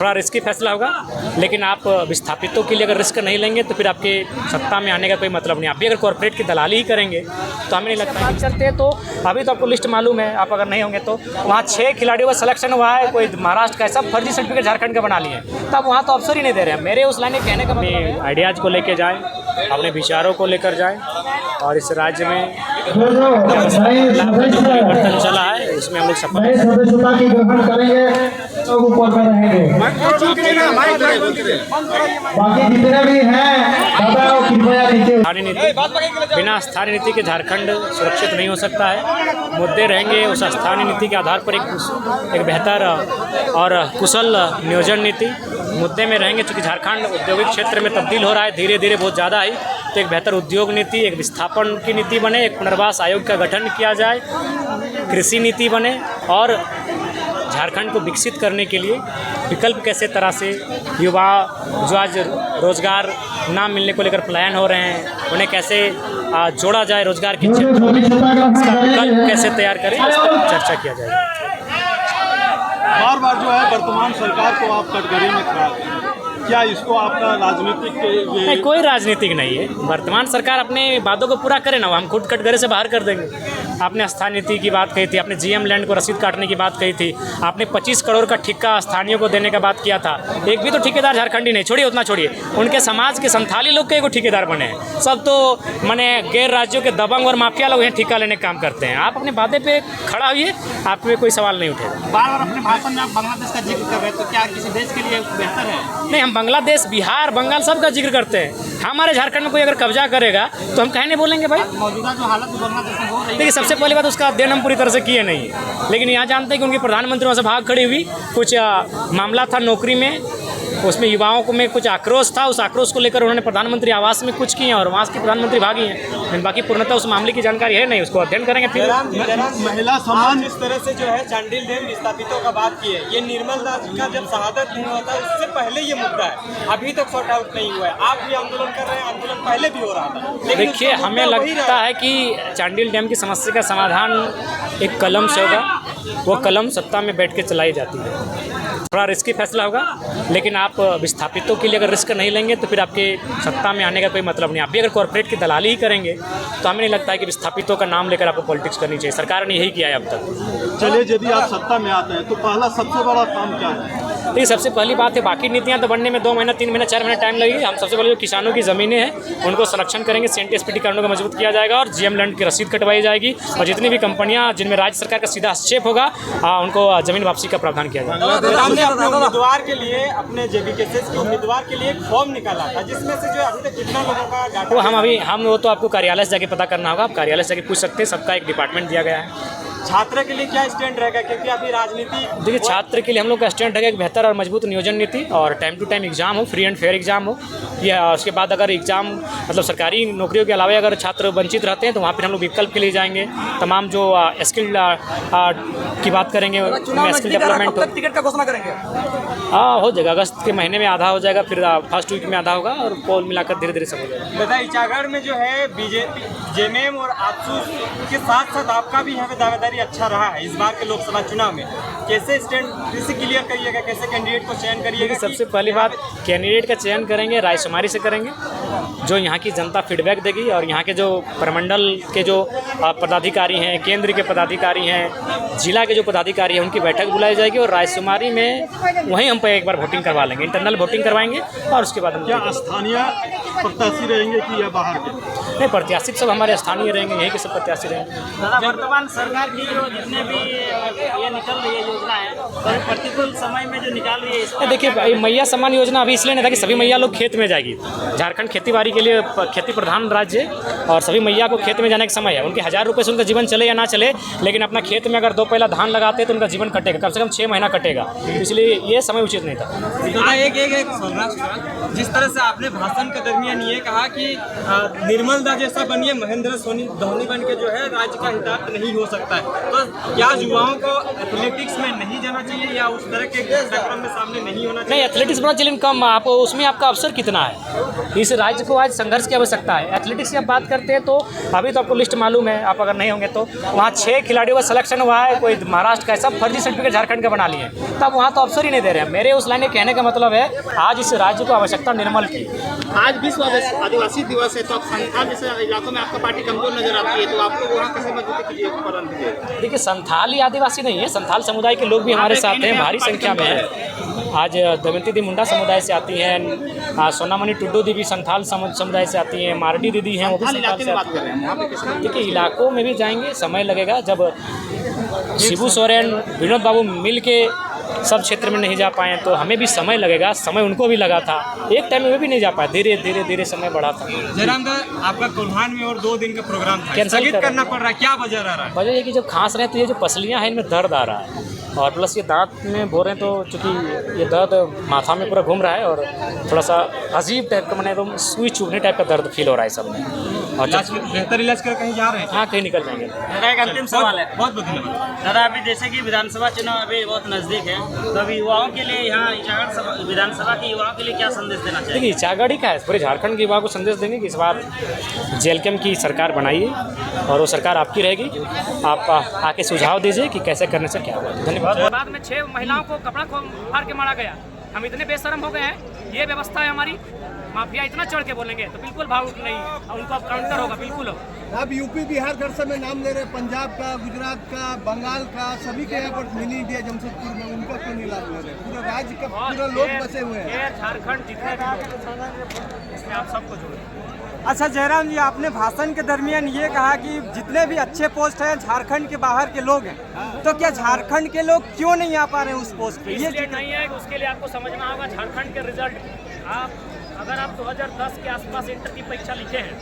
थोड़ा रिस्की फैसला होगा, लेकिन आप विस्थापितों के लिए अगर रिस्क नहीं लेंगे तो फिर आपके सत्ता में आने का कोई मतलब नहीं। आप भी अगर कॉर्पोरेट की दलाली ही करेंगे तो हमें नहीं लगता है चलते हैं। तो अभी तो आपको लिस्ट मालूम है, आप अगर नहीं होंगे तो वहाँ 6 खिलाड़ियों का सिलेक्शन हुआ है, कोई महाराष्ट्र का, सब फर्जी सर्टिफिकेट झारखंड का बना लिए हैं, तब वहाँ तो अवसर ही नहीं दे रहे हैं। मेरे उस लाइन में कहने का मतलब आइडियाज़ को लेके जाएँ, अपने विचारों को लेकर जाएँ, और इस राज्य में परिवर्तन चला है उसमें हम लोग सफल बिना स्थानीय नीति के झारखंड सुरक्षित नहीं हो सकता है। मुद्दे रहेंगे उस स्थानीय नीति के आधार पर एक बेहतर और कुशल नियोजन नीति मुद्दे में रहेंगे। चूँकि झारखंड औद्योगिक क्षेत्र में तब्दील हो रहा है धीरे धीरे बहुत ज़्यादा ही, तो एक बेहतर उद्योग नीति, एक विस्थापन की नीति बने, एक पुनर्वास आयोग का गठन किया जाए, कृषि नीति बने, और झारखंड को विकसित करने के लिए विकल्प कैसे तरह से युवा जो आज रोजगार ना मिलने को लेकर पलायन हो रहे हैं उन्हें कैसे जोड़ा जाए रोजगार के क्षेत्र में, इसका विकल्प कैसे तैयार करें, इस पर चर्चा किया जाएगा। बार बार जो है वर्तमान सरकार को आप कटघरे में खड़ा हैं, क्या इसको आपका राजनीतिक नहीं, कोई राजनीतिक नहीं है। वर्तमान सरकार अपने वादों को पूरा करे ना, हम खुद कटघरे से बाहर कर देंगे। आपने स्थानीय नीति की बात कही थी, आपने जीएम लैंड को रसीद काटने की बात कही थी, आपने 25 करोड़ का ठेका स्थानीयों को देने का बात किया था। एक भी तो ठेकेदार झारखंडी नहीं, छोड़िए उतना छोड़िए, उनके समाज के संथाली लोग के एगो ठेकेदार बने हैं, सब तो माने गैर राज्यों के दबंग और माफिया लोग हैं ठेका लेने का काम करते हैं। आप अपने वादे पे खड़ा हुई, आप पे कोई सवाल नहीं उठेगा। बार बार अपने भाषण में आप बांग्लादेश का जिक्र कर रहे हैं, तो क्या किसी देश के लिए बेहतर है? नहीं, हम बांग्लादेश, बिहार, बंगाल सब का जिक्र करते हैं। हमारे झारखंड में कोई अगर कब्जा करेगा तो हम कहीं नहीं बोलेंगे भाई। मौजूदा जो हालत बांग्लादेश में हो रही है, देखिए सबसे पहली बात उसका अध्ययन हम पूरी तरह से किए नहीं है, लेकिन यहाँ जानते हैं कि उनकी प्रधानमंत्री वहाँ से भाग खड़ी हुई, कुछ मामला था नौकरी में, उसमें युवाओं को में कुछ आक्रोश था, उस आक्रोश को लेकर उन्होंने प्रधानमंत्री आवास में कुछ किए और वहाँ की प्रधानमंत्री भागी हैं, लेकिन बाकी पूर्णतः उस मामले की जानकारी है नहीं, उसको अध्ययन करेंगे फिर। महिला सम्मान इस तरह से जो है चांडिल डैम विस्थापितों का बात की है, ये निर्मल दास का जब शहादत नहीं हुआ था उससे पहले ये मुद्दा है, अभी तक सॉर्ट आउट नहीं हुआ है। आप भी आंदोलन कर रहे हैं, आंदोलन पहले भी हो रहा था। देखिए हमें लगता है कि चांडिल डैम की समस्या का समाधान एक कलम से होगा, वो कलम सत्ता में बैठ के चलाई जाती है। थोड़ा रिस्की फैसला होगा, लेकिन आप विस्थापितों के लिए अगर रिस्क नहीं लेंगे तो फिर आपके सत्ता में आने का कोई मतलब नहीं। आप भी अगर कॉर्पोरेट की दलाली ही करेंगे तो हमें नहीं लगता है कि विस्थापितों का नाम लेकर आपको पॉलिटिक्स करनी चाहिए। सरकार ने यही किया है अब तक। चलिए, यदि आप सत्ता में आते हैं तो पहला सबसे बड़ा काम क्या है? देखिए सबसे पहली बात है, बाकी नीतियाँ तो बनने में 2 महीना 3 महीना 4 महीना टाइम लगेगी। हम सबसे पहले जो किसानों की ज़मीनें हैं उनको संरक्षण करेंगे, CNTSPT कानूनों को मजबूत किया जाएगा और जीएम लैंड की रसीद कटवाई जाएगी, और जितनी भी कंपनियां जिनमें राज्य सरकार का सीधा हस्तक्षेप होगा उनको ज़मीन वापसी का प्रावधान किया जाएगा। अपने उम्मीदवार के लिए, अपने JBKSS के उम्मीदवार के लिए एक फॉर्म निकाला था, जिसमें से जो अभी तक कितना लोगों का डाटा वो तो आपको कार्यालय से जाके पता करना होगा। आप कार्यालय से जाके पूछ सकते हैं, सबका एक डिपार्टमेंट दिया गया है। छात्र के लिए क्या स्टैंड रहेगा, क्योंकि अभी राजनीति देखिए छात्र के लिए हम लोग का स्टैंड रहेगा एक बेहतर और मजबूत नियोजन नीति, और टाइम टू टाइम एग्जाम हो, फ्री एंड फेयर एग्जाम हो। या उसके बाद अगर एग्जाम मतलब सरकारी नौकरियों के अलावा अगर छात्र वंचित रहते हैं तो वहाँ पर हम लोग विकल्प के लिए जाएंगे। तमाम जो स्किल की बात करेंगे, स्किल डेवलपमेंट हो, टिकट का घोषणा करेंगे? हो जाएगा, अगस्त के महीने में आधा हो जाएगा, फिर फर्स्ट वीक में आधा होगा, और पोल मिलाकर धीरे धीरे सब हो जाएगा। बता इचागढ़ में जो है बीजेपी, जेएमएम और आजसू के साथ साथ आपका भी यहाँ पे दावेदारी अच्छा रहा है इस बार के लोकसभा चुनाव में। कैसे स्टैंड इसे क्लियर करिएगा, कैसे कैंडिडेट को चयन करिएगा? सबसे पहली बात, कैंडिडेट का चयन करेंगे रायशुमारी से करेंगे, जो यहाँ की जनता फीडबैक देगी, और यहाँ के जो प्रमंडल के जो पदाधिकारी हैं, केंद्र के पदाधिकारी हैं, जिला के जो पदाधिकारी हैं, उनकी बैठक बुलाई जाएगी, और रायशुमारी में वहीं हम पे एक बार वोटिंग करवा लेंगे, इंटरनल वोटिंग करवाएंगे, और उसके बाद हम क्या स्थानीय प्रत्याशी रहेंगे कि या बाहर के? नहीं, प्रत्याशी सब हमारे स्थानीय रहेंगे, यही के सब प्रत्याशी रहेंगे। वर्तमान सरकार की जो जितने भी ये निकल रही है योजना है, तो प्रतिकूल समय में जो निकाल रही है, देखिए मैया सम्मान योजना अभी इसलिए नहीं था कि सभी मैया लोग खेत में जाएगी। झारखंड खेती बाड़ी के लिए खेती प्रधान राज्य, और सभी मैया को खेत में जाने का समय है। उनके 1000 रुपये से उनका जीवन चले या ना चले, लेकिन अपना खेत में अगर 2 पहला धान लगाते तो उनका जीवन कटेगा, कम से कम 6 महीना कटेगा, इसलिए ये समय उचित नहीं था। एक जिस तरह से आपने भाषण के दरमियान दरमियान ये कहा कि निर्मल दा जैसा बनिए, महेंद्र धोनी बन के जो है राज्य का हितार्थ नहीं हो सकता है। तो क्या युवाओं को एथलेटिक्स में नहीं जाना चाहिए या उस तरह के कार्यक्रम में सामने नहीं होना चाहिए? नहीं, एथलेटिक्स बना चैलेंज कम, आप उसमें आपका अवसर कितना है। इस राज्य को आज संघर्ष की आवश्यकता है। एथलेटिक्स की आप बात करते हैं तो अभी तो आपको लिस्ट मालूम है, आप अगर नहीं होंगे तो वहाँ 6 खिलाड़ियों का सिलेक्शन हुआ है, कोई महाराष्ट्र का, सब फर्जी सर्टिफिकेट झारखंड का बना लिए, तब वहाँ तो अवसर ही नहीं दे रहे हैं। मेरे उस लाइन में कहने का मतलब है आज इस राज्य को आवश्यकता निर्मल की। आज विश्व आदिवासी दिवस है, तो आप संथाल जैसे इलाकों में आपका पार्टी कमजोर नजर आती है, तो आपको वहाँ कैसे मदद कीजिए? देखिए, संथाल ही आदिवासी नहीं है, संथाल समुदाय के लोग भी हमारे साथ हैं, भारी संख्या में है। आज दमयंती दी मुंडा समुदाय से आती हैं, सोनामणि टुड्डू दी भी संथाल समुदाय से आती हैं, मारडी दीदी हैं वो भी संथाल से आती हैं। देखिए, इलाकों में भी जाएंगे, समय लगेगा। जब शिबू सोरेन, विनोद बाबू मिल के सब क्षेत्र में नहीं जा पाए तो हमें भी समय लगेगा। समय उनको भी लगा था, एक टाइम में भी नहीं जा पाए, धीरे धीरे धीरे समय बढ़ा था। जयराम दा, आपका कोल्हान में और 2 दिन का प्रोग्राम था, स्थगित करना पड़ रहा है, क्या वजह रहा है? वजह ये कि जब खांस रहे हैं तो ये जो पसलियाँ हैं इनमें दर्द आ रहा है, और प्लस ये दांत में भो रहे हैं, तो चूँकि ये दर्द माथा में पूरा घूम रहा है और थोड़ा सा अजीब टाइप का, मैंने तो सुई चुभने टाइप का दर्द फील हो रहा है सब में। और बेहतर इलाज कर कहीं जा रहे हैं? हाँ, कहीं निकल जाएंगे। मेरा एक अंतिम सवाल है। बहुत धन्यवाद दादा, अभी जैसे कि विधानसभा चुनाव अभी बहुत नज़दीक है, तो अभी युवाओं के लिए यहाँ इचागढ़ विधानसभा के युवाओं के लिए क्या संदेश देना चाहिए? देखिए, इचागढ़ ही का है, पूरे झारखंड के युवाओं को संदेश देंगे कि इस बार जेएलकेएम की सरकार बनाइए और वो सरकार आपकी रहेगी। आप आके सुझाव दीजिए कि कैसे करने से क्या होगा। धन्यवाद। बाद में 6 महिलाओं को कपड़ा फाड़ के मारा गया। हम इतने बेशरम हो गए हैं, ये व्यवस्था है हमारी। माफिया इतना चढ़ के बोलेंगे तो बिल्कुल भावुक नहीं, और उनको अब काउंटर होगा, बिल्कुल होगा। अब यूपी बिहार घर से में नाम ले रहे, पंजाब का, गुजरात का, बंगाल का, सभी के यहाँ पर मिनी इंडिया जमशेदपुर में, उनका क्यों नहीं लाभ ले रहे? पूरे राज्य का पूरा लोग बसे हुए हैं। झारखंड जितने भी लोग, इसमें आप सबको जोड़े। अच्छा जयराम जी, आपने भाषण के दरमियान ये कहा कि जितने भी अच्छे पोस्ट हैं झारखंड के बाहर के लोग हैं, तो क्या झारखंड के लोग क्यों नहीं आ पा रहे हैं उस पोस्ट पे? इसलिए नहीं है, उसके लिए आपको समझना होगा झारखंड के रिजल्ट। अगर आप 2010 के आसपास इंटर की परीक्षा लिखे हैं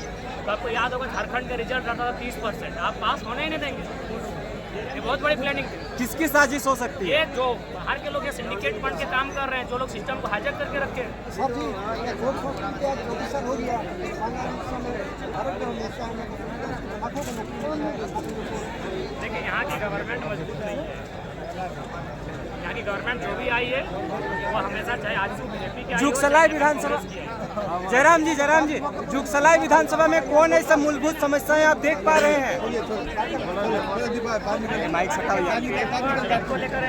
तो आपको याद होगा झारखंड का रिजल्ट आता था 30%। आप पास होने ही नहीं देंगे। ये बहुत बड़ी प्लानिंग थी। किसकी साजिश हो सकती है? ये जो बाहर के लोग ये सिंडिकेट बन के काम कर रहे हैं, जो लोग सिस्टम को हाईजैक करके रखे हैं। देखिए, यहाँ की गवर्नमेंट मजबूत नहीं है। यहाँ की गवर्नमेंट जो भी आई है वो हमेशा, चाहे आज से बीजेपी की, जुगसलाई विधानसभा, जयराम जी, जुगसलाई विधानसभा में कौन ऐसा मूलभूत समस्याएं आप देख पा रहे हैं? माइक को लेकर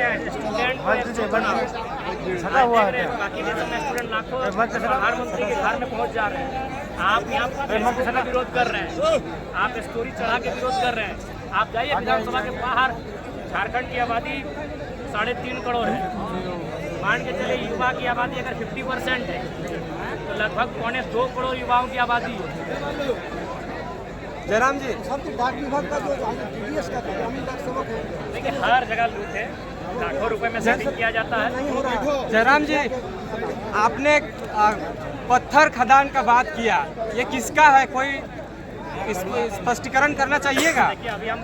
बाकी देशों में स्टूडेंट लाखों प्रधानमंत्री के घर में पहुँच जा रहे हैं। आप यहाँ का विरोध कर रहे हैं, आप स्टोरी चढ़ा के विरोध कर रहे हैं। आप जाइए विधानसभा के बाहर, झारखंड की आबादी 3.5 करोड़ है। मान के चलिए युवा की आबादी अगर 50% है तो लगभग 2.25 करोड़ युवाओं की आबादी है। जयराम जी, डाक विभाग का जो TDS का ग्रामीण डाक सेवक है, देखिए हर जगह लूट है, लाखों रुपए में सेटिंग किया जाता है। जयराम जी, आपने पत्थर खदान का बात किया, ये किसका है? कोई स्पष्टीकरण करना चाहिएगा। देखिए, अभी हम